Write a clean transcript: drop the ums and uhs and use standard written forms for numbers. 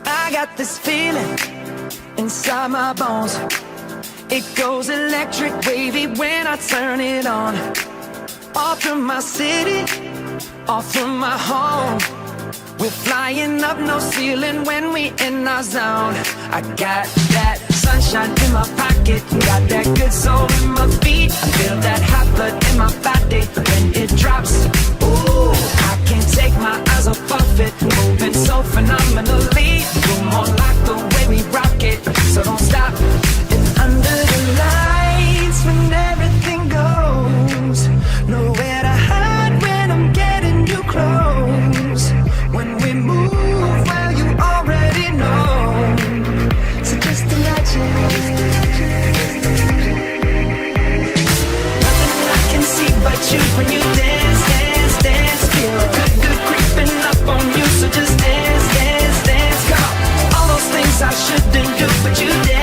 I got this feeling inside my bones. It goes electric wavy when I turn it on. Off from my city, off from my home. We're flying up, no ceiling when we in our zone. I got that sunshine in my pocket, got that good soul in my feet. I feel that hot blood in my body when it drops. Ooh, I can't take my eyes off it, moving so phenomenally. You're more like the way we rock it, so don't stop. And under the lights when everything goes, nowhere to hide when I'm getting you close. When we move, well, you already know. So just imagine. Nothing I can see but you when you dance, dance, dance. Feel good, good creeping up on you. So just dance, dance, dance. Come on. All those things I shouldn't do, but you dance.